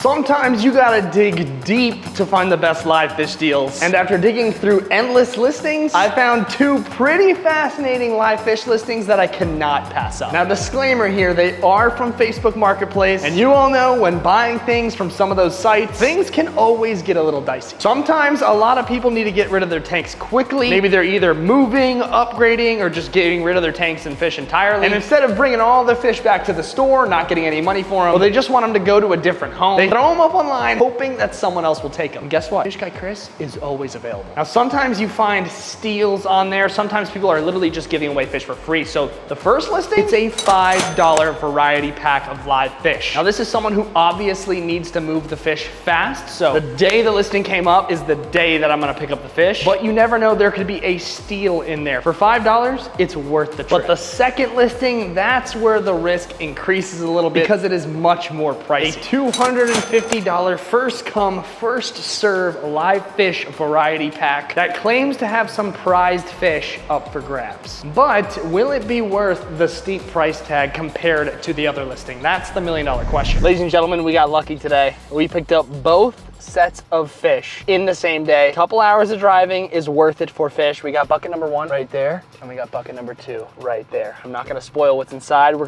Sometimes you gotta dig deep to find the best live fish deals. And after digging through endless listings, I found two pretty fascinating live fish listings that I cannot pass up. Now, disclaimer here, they are from Facebook Marketplace. And you all know when buying things from some of those sites, things can always get a little dicey. Sometimes a lot of people need to get rid of their tanks quickly. Maybe they're either moving, upgrading, or just getting rid of their tanks and fish entirely. And instead of bringing all the fish back to the store, not getting any money for them, well, they just want them to go to a different home. They throw them up online, hoping that someone else will take them. And guess what? Fish Guy Chris is always available. Now, sometimes you find steals on there. Sometimes people are literally just giving away fish for free. So the first listing, it's a $5 variety pack of live fish. Now, this is someone who obviously needs to move the fish fast. So the day the listing came up is the day that I'm gonna pick up the fish. But you never know, there could be a steal in there. For $5, it's worth the trip. But the second listing, that's where the risk increases a little bit because it is much more pricey. A $250 first come, first serve live fish variety pack that claims to have some prized fish up for grabs. But will it be worth the steep price tag compared to the other listing? That's the million-dollar question. Ladies and gentlemen, we got lucky today. We picked up both sets of fish in the same day. A couple hours of driving is worth it for fish. We got bucket number 1 right there, and we got bucket number 2 right there. I'm not gonna spoil what's inside. We're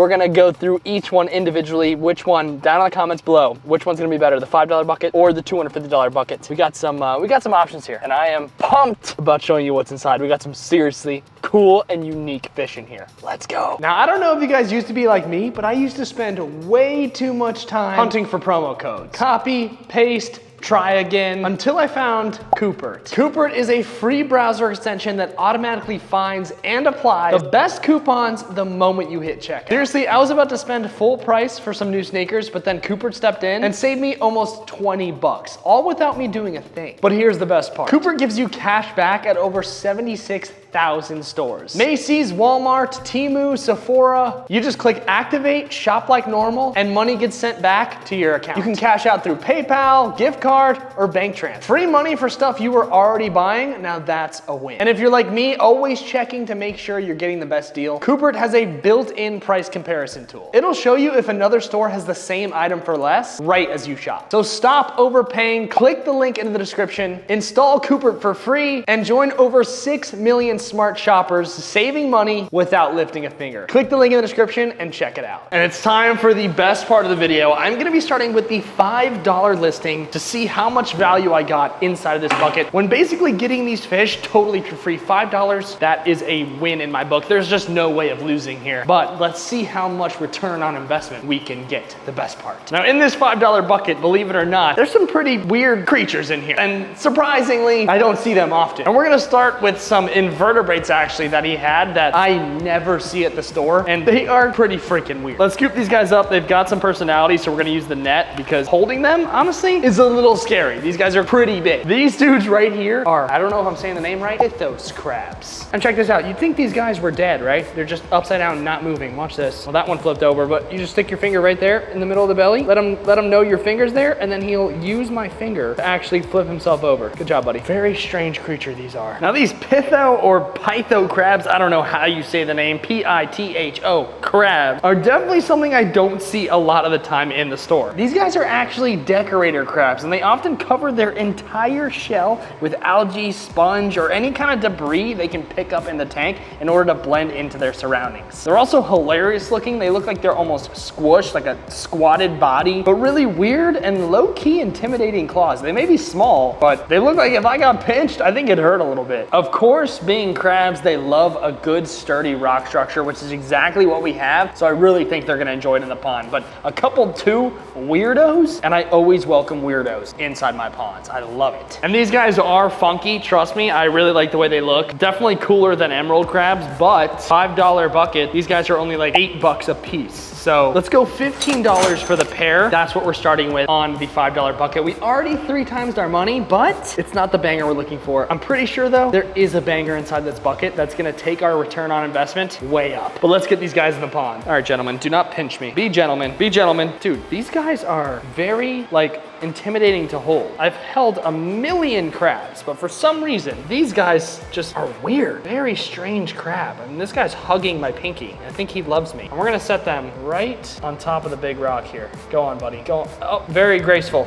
gonna go through each one individually. Which one, down in the comments below, which one's gonna be better, the $5 bucket or the $250 bucket? We got some options here, and I am pumped about showing you what's inside. We got some seriously cool and unique fish in here. Let's go. Now, I don't know if you guys used to be like me, but I used to spend way too much time hunting for promo codes. Copy, paste, try again, until I found Coopert. Coopert is a free browser extension that automatically finds and applies the best coupons the moment you hit checkout. Seriously, I was about to spend full price for some new sneakers, but then Coopert stepped in and saved me almost 20 bucks, all without me doing a thing. But here's the best part. Coopert gives you cash back at over 76,000 stores. Macy's, Walmart, Temu, Sephora. You just click activate, shop like normal, and money gets sent back to your account. You can cash out through PayPal, gift card, or bank transfer. Free money for stuff you were already buying, now that's a win. And if you're like me, always checking to make sure you're getting the best deal, Coopert has a built-in price comparison tool. It'll show you if another store has the same item for less right as you shop. So stop overpaying, click the link in the description, install Coopert for free, and join over 6 million smart shoppers saving money without lifting a finger. Click the link in the description and check it out. And it's time for the best part of the video. I'm gonna be starting with the $5 listing to see how much value I got inside of this bucket when basically getting these fish totally for free. $5, that is a win in my book. There's just no way of losing here. But let's see how much return on investment we can get, the best part. Now, in this $5 bucket, believe it or not, there's some pretty weird creatures in here. And surprisingly, I don't see them often. And we're gonna start with some invertebrates actually that he had that I never see at the store. And they are pretty freaking weird. Let's scoop these guys up. They've got some personality, so we're gonna use the net because holding them, honestly, is a little scary. These guys are pretty big. These dudes right here are, I don't know if I'm saying the name right, Ithos crabs. And check this out. You'd think these guys were dead, right? They're just upside down and not moving. Watch this. Well, that one flipped over, but you just stick your finger right there in the middle of the belly. Let him know your finger's there, and then he'll use my finger to actually flip himself over. Good job, buddy. Very strange creature these are. Now, these Pitho or Pytho crabs, I don't know how you say the name, P-I-T-H-O crabs, are definitely something I don't see a lot of the time in the store. These guys are actually decorator crabs, and they often cover their entire shell with algae, sponge, or any kind of debris they can pick up in the tank in order to blend into their surroundings. They're also hilarious looking. They look like they're almost squished, like a squatted body, but really weird and low-key intimidating claws. They may be small, but they look like if I got pinched, I think it'd hurt a little bit. Of course, being crabs, they love a good sturdy rock structure, which is exactly what we have, so I really think they're gonna enjoy it in the pond. But a couple two weirdos, and I always welcome weirdos inside my ponds. I love it. And these guys are funky, trust me. I really like the way they look. Definitely cooler than emerald crabs, but $5 bucket, these guys are only like 8 bucks a piece. So let's go $15 for the pair. That's what we're starting with on the $5 bucket. We already 3 times our money, but it's not the banger we're looking for. I'm pretty sure though, there is a banger inside this bucket that's gonna take our return on investment way up. But let's get these guys in the pond. All right, gentlemen, do not pinch me. Be gentlemen, be gentlemen. Dude, these guys are very like intimidating to hold. I've held a million crabs, but for some reason, these guys just are weird. Very strange crab. I mean, this guy's hugging my pinky. I think he loves me. And we're gonna set them right on top of the big rock here. Go on, buddy. Go on. Oh, very graceful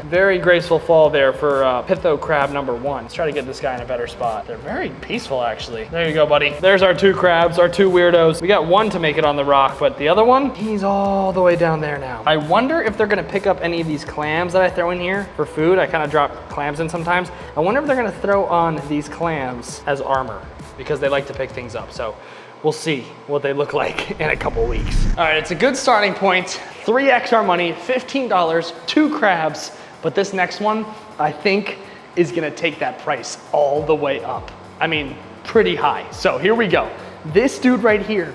fall there for Pitho crab number 1. Let's try to get this guy in a better spot. They're very peaceful, actually. There you go, buddy. There's our 2 crabs, our 2 weirdos. We got one to make it on the rock, but the other one, he's all the way down there now. I wonder if they're gonna pick up any of these clams that I throw in here for food. I kind of drop clams in sometimes. I wonder if they're gonna throw on these clams as armor because they like to pick things up. So we'll see what they look like in a couple weeks. All right, it's a good starting point. 3x our money, $15, 2 crabs. But this next one, I think, is gonna take that price all the way up. I mean, pretty high. So here we go. This dude right here,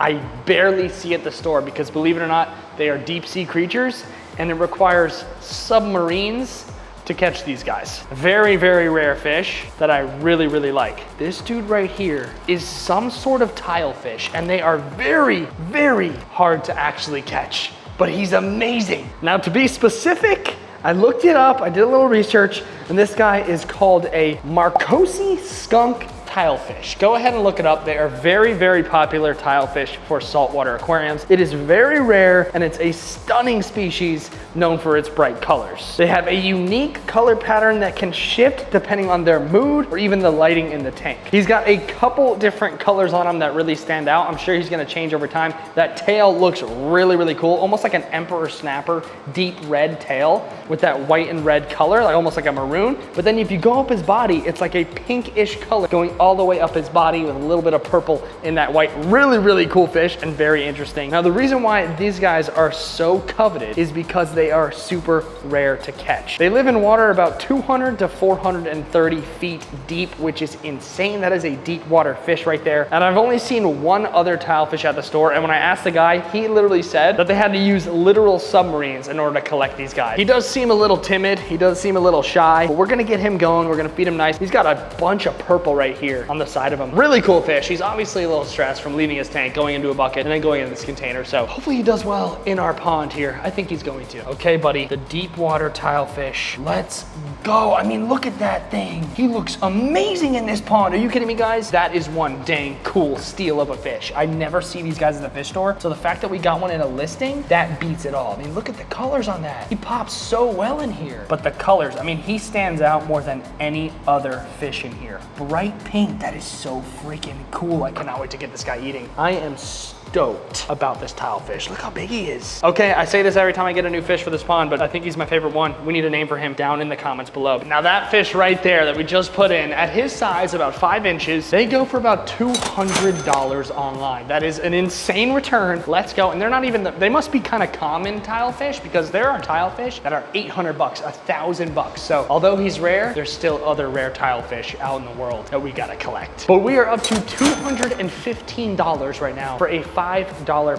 I barely see at the store because believe it or not, they are deep sea creatures and it requires submarines to catch these guys. Very, very rare fish that I really, really like. This dude right here is some sort of tilefish and they are very, very hard to actually catch, but he's amazing. Now to be specific, I looked it up, I did a little research, and this guy is called a Marcosi skunk tilefish. Go ahead and look it up. They are very, very popular tilefish for saltwater aquariums. It is very rare and it's a stunning species known for its bright colors. They have a unique color pattern that can shift depending on their mood or even the lighting in the tank. He's got a couple different colors on him that really stand out. I'm sure he's gonna change over time. That tail looks really, really cool. Almost like an emperor snapper, deep red tail with that white and red color, like almost like a maroon. But then if you go up his body, it's like a pinkish color going all the way up his body with a little bit of purple in that white. Really, really cool fish and very interesting. Now, the reason why these guys are so coveted is because they are super rare to catch. They live in water about 200 to 430 feet deep, which is insane. That is a deep water fish right there. And I've only seen one other tilefish at the store. And when I asked the guy, he literally said that they had to use literal submarines in order to collect these guys. He does seem a little timid. He does seem a little shy, but we're gonna get him going. We're gonna feed him nice. He's got a bunch of purple right here on the side of him. Really cool fish. He's obviously a little stressed from leaving his tank, going into a bucket, and then going into this container. So hopefully he does well in our pond here. I think he's going to. Okay, buddy, the deep water tilefish. Let's go. I mean, look at that thing. He looks amazing in this pond. Are you kidding me, guys? That is one dang cool steal of a fish. I never see these guys at the fish store. So the fact that we got one in a listing, that beats it all. I mean, look at the colors on that. He pops so well in here. But the colors, I mean, he stands out more than any other fish in here. Bright pink. That is so freaking cool. I cannot wait to get this guy eating. I am stoked about this tilefish. Look how big he is. Okay, I say this every time I get a new fish for this pond, but I think he's my favorite one. We need a name for him down in the comments below. Now that fish right there that we just put in, at his size, about 5 inches, they go for about $200 online. That is an insane return. Let's go. And they're not even, they must be kind of common tilefish because there are tilefish that are 800 bucks, $1,000. So although he's rare, there's still other rare tilefish out in the world that we gotta collect. But we are up to $215 right now for a $5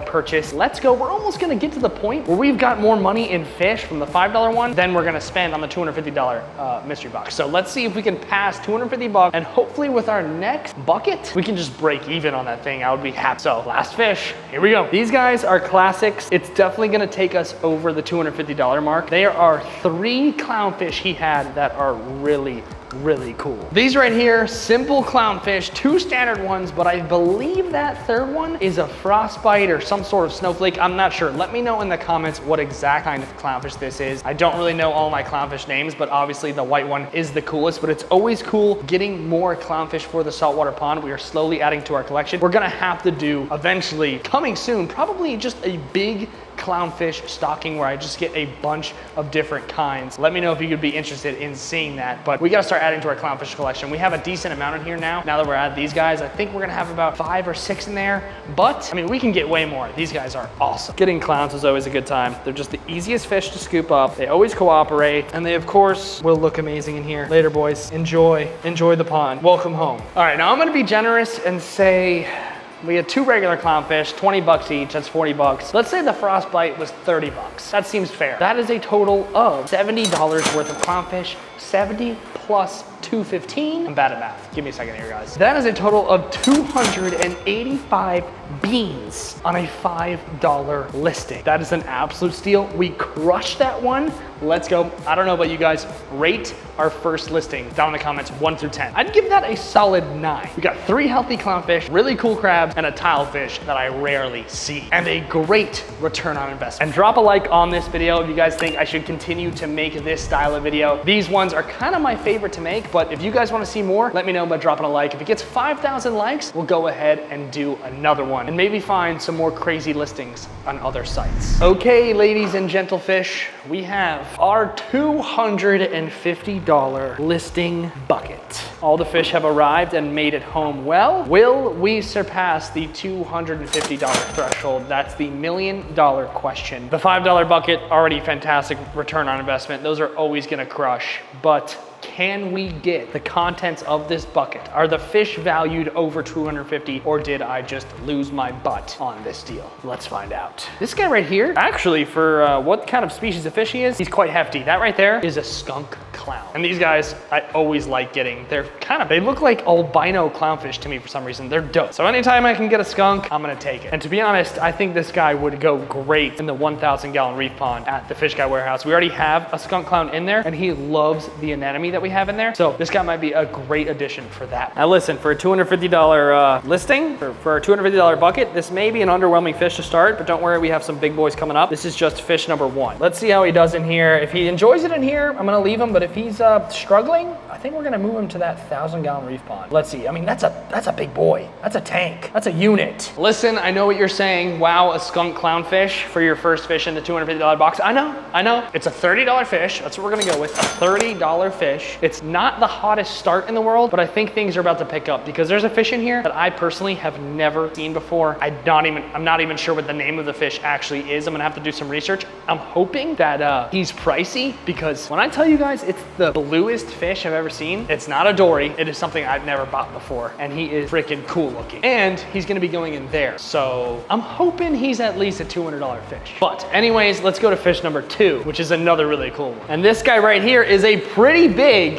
purchase. Let's go. We're almost gonna get to the point where we've got more money in fish from the $5 one than we're gonna spend on the $250 mystery box. So let's see if we can pass 250 bucks, and hopefully with our next bucket, we can just break even on that thing. I would be happy. So last fish, here we go. These guys are classics. It's definitely gonna take us over the $250 mark. There are 3 clownfish he had that are really, really cool. These right here, simple clownfish, 2 standard ones, but I believe that third one is a frostbite or some sort of snowflake. I'm not sure. Let me know in the comments what exact kind of clownfish this is. I don't really know all my clownfish names, but obviously the white one is the coolest, but it's always cool getting more clownfish for the saltwater pond. We are slowly adding to our collection. We're gonna have to do eventually, coming soon, probably just a big clownfish stocking where I just get a bunch of different kinds. Let me know if you could be interested in seeing that, but we gotta start adding to our clownfish collection. We have a decent amount in here now that we're at these guys. I think we're gonna have about 5 or 6 in there, but I mean, we can get way more. These guys are awesome. Getting clowns is always a good time. They're just the easiest fish to scoop up. They always cooperate, and they of course will look amazing in here. Later, boys. Enjoy the pond. Welcome home. All right, now I'm gonna be generous and say we had 2 regular clownfish, 20 bucks each, that's 40 bucks. Let's say the frostbite was 30 bucks. That seems fair. That is a total of $70 worth of clownfish, 70 plus 215. I'm bad at math. Give me a second here, guys. That is a total of 285 beans on a $5 listing. That is an absolute steal. We crushed that one Let's go. I don't know about you guys, rate our first listing down in the comments 1 through 10. I'd give that a solid 9. We got 3 healthy clownfish, really cool crabs, and a tilefish that I rarely see, and a great return on investment. And drop a like on this video if you guys think I should continue to make this style of video. These ones are kind of my favorite to make, but if you guys want to see more, let me know by dropping a like. If it gets 5,000 likes, we'll go ahead and do another one and maybe find some more crazy listings on other sites. Okay, ladies and gentlefish, we have our $250 listing bucket. All the fish have arrived and made it home well. Will we surpass the $250 threshold? That's the $1 million question. The $5 bucket, already fantastic return on investment. Those are always gonna crush, but can we get the contents of this bucket? Are the fish valued over 250, or did I just lose my butt on this deal? Let's find out. This guy right here, actually for what kind of species of fish he is, he's quite hefty. That right there is a skunk clown. And these guys, I always like getting. They look like albino clownfish to me for some reason. They're dope. So anytime I can get a skunk, I'm gonna take it. And to be honest, I think this guy would go great in the 1,000 gallon reef pond at the Fish Guy warehouse. We already have a skunk clown in there, and he loves the anemone that we have in there. So this guy might be a great addition for that. Now listen, for a $250 listing, for a $250 bucket, this may be an underwhelming fish to start, but don't worry, we have some big boys coming up. This is just fish number 1. Let's see how he does in here. If he enjoys it in here, I'm gonna leave him, but if he's struggling, I think we're gonna move him to that 1,000 gallon reef pond. Let's see, I mean, that's a big boy. That's a tank, that's a unit. Listen, I know what you're saying. Wow, a skunk clownfish for your first fish in the $250 box. I know. It's a $30 fish. That's what we're gonna go with, a $30 fish. It's not the hottest start in the world, but I think things are about to pick up because there's a fish in here that I personally have never seen before. I'm not even sure what the name of the fish actually is. I'm gonna have to do some research. I'm hoping that he's pricey, because when I tell you guys it's the bluest fish I've ever seen, it's not a dory. It is something I've never bought before, and he is freaking cool looking. And he's gonna be going in there. So I'm hoping he's at least a $200 fish. But anyways, let's go to fish number 2, which is another really cool one. And this guy right here is a pretty big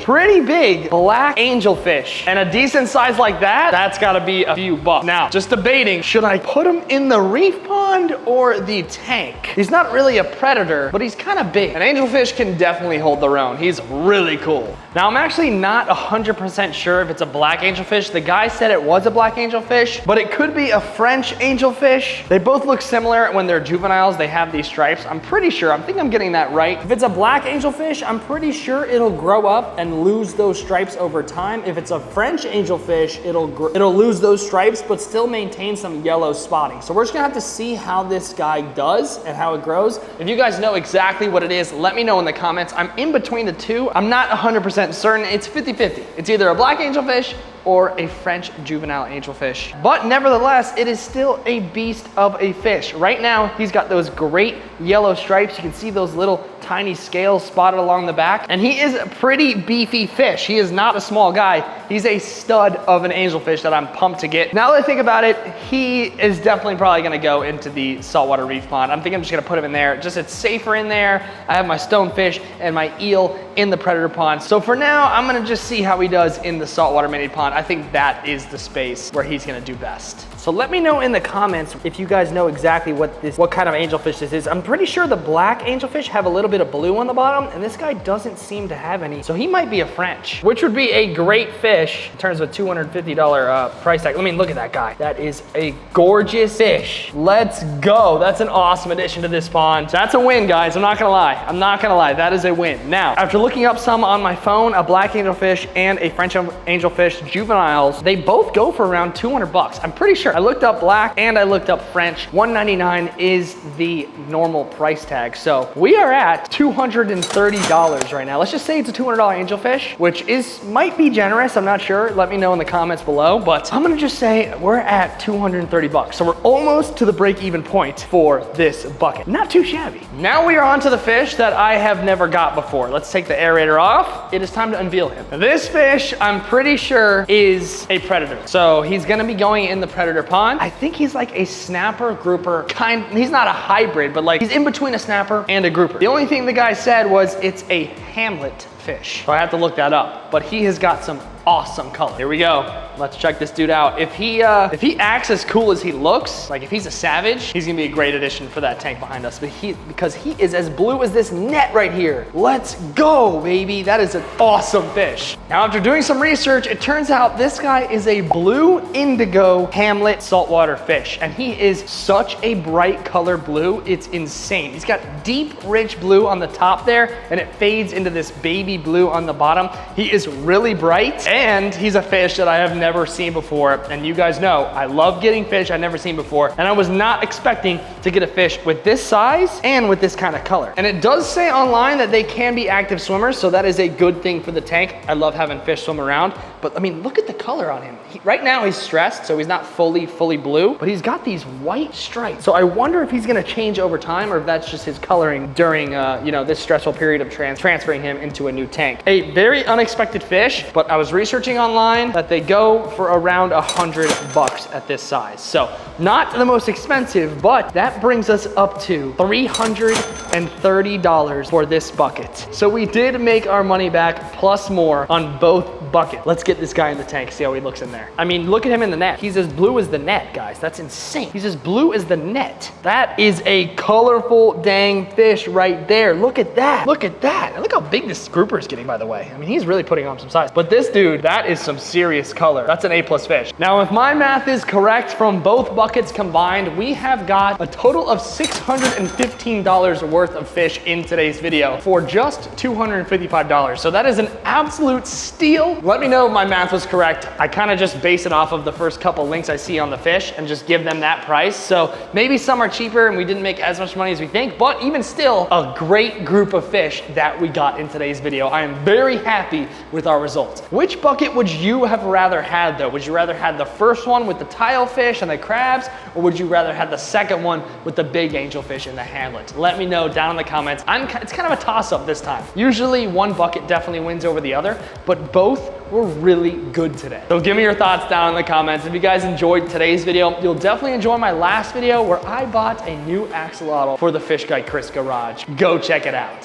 black angelfish. And a decent size like that, that's gotta be a few bucks. Now, just debating, should I put him in the reef pond or the tank? He's not really a predator, but he's kind of big. An angelfish can definitely hold their own. He's really cool. Now, I'm actually not 100% sure if it's a black angelfish. The guy said it was a black angelfish, but it could be a French angelfish. They both look similar when they're juveniles. They have these stripes. I'm pretty sure, I think I'm getting that right. If it's a black angelfish, I'm pretty sure it'll grow up and lose those stripes over time. If it's a French angelfish, it'll lose those stripes, but still maintain some yellow spotting. So we're just gonna have to see how this guy does and how it grows. If you guys know exactly what it is, let me know in the comments. I'm in between the two. I'm not 100% certain. It's 50-50. It's either a black angelfish or a French juvenile angelfish. But nevertheless, it is still a beast of a fish. Right now, he's got those great yellow stripes. You can see those little tiny scales spotted along the back. And he is a pretty beefy fish. He is not a small guy. He's a stud of an angelfish that I'm pumped to get. Now that I think about it, he is definitely probably gonna go into the saltwater reef pond. I'm thinking I'm just gonna put him in there. Just it's safer in there. I have my stonefish and my eel in the predator pond. So for now, I'm gonna just see how he does in the saltwater mini pond. I think that is the space where he's gonna do best. So let me know in the comments if you guys know exactly what kind of angelfish this is. I'm pretty sure the black angelfish have a little bit of blue on the bottom, and this guy doesn't seem to have any. So he might be a French, which would be a great fish in terms of a $250 price tag. I mean, look at that guy. That is a gorgeous fish. Let's go. That's an awesome addition to this pond. That's a win, guys. I'm not gonna lie. That is a win. Now, after looking up some on my phone, a black angelfish and a French angelfish juveniles, they both go for around 200 bucks. I'm pretty sure. I looked up black and I looked up French. $199 is the normal price tag. So we are at $230 right now. Let's just say it's a $200 angelfish, which might be generous. I'm not sure. Let me know in the comments below, but I'm gonna just say we're at 230 bucks. So we're almost to the break-even point for this bucket. Not too shabby. Now we are on to the fish that I have never got before. Let's take the aerator off. It is time to unveil him. Now, this fish, I'm pretty sure, is a predator. So he's gonna be going in the predator pond. I think he's like a snapper grouper he's not a hybrid, but like he's in between a snapper and a grouper. The only thing the guy said was it's a hamlet fish. So I have to look that up, but he has got some awesome color. Here we go. Let's check this dude out. If he acts as cool as he looks, like if he's a savage, he's gonna be a great addition for that tank behind us. But because he is as blue as this net right here. Let's go, baby. That is an awesome fish. Now, after doing some research, it turns out this guy is a blue indigo hamlet saltwater fish, and he is such a bright color blue. It's insane. He's got deep, rich blue on the top there, and it fades into this baby blue on the bottom. He is really bright, and he's a fish that I have never seen before. And you guys know, I love getting fish I've never seen before, and I was not expecting to get a fish with this size and with this kind of color. And it does say online that they can be active swimmers, so that is a good thing for the tank. I love having fish swim around, but I mean, look at the color on him. Right now he's stressed, so he's not fully blue, but he's got these white stripes. So I wonder if he's gonna change over time, or if that's just his coloring during you know, this stressful period of transferring him into a new tank. A very unexpected fish, but I was researching online that they go for around $100 at this size. So not the most expensive, but that brings us up to $330 for this bucket. So we did make our money back plus more on both buckets. Let's get this guy in the tank, see how he looks in there. I mean, look at him in the net. He's as blue as the net, guys. That's insane. He's as blue as the net. That is a colorful dang fish right there. Look at that. Look at that. And look how big this grouper is getting, by the way. I mean, he's really putting on some size. But this dude, that is some serious color. That's an A+ fish. Now, if my math is correct, from both buckets combined, we have got a total of $615 worth of fish in today's video for just $255. So that is an absolute steal. Let me know if my math was correct. I kind of just base it off of the first couple links I see on the fish and just give them that price. So maybe some are cheaper and we didn't make as much money as we think, but even still, a great group of fish that we got in today's video. I am very happy with our results. Which bucket would you have rather had though? Would you rather had the first one with the tilefish and the crabs, or would you rather had the second one with the big angelfish and the hamlet? Let me know down in the comments. It's kind of a toss-up this time. Usually one bucket definitely wins over the other, but both were really good today. So give me your thoughts down in the comments. If you guys enjoyed today's video, you'll definitely enjoy my last video where I bought a new axolotl for the Fish Guy Chris garage. Go check it out.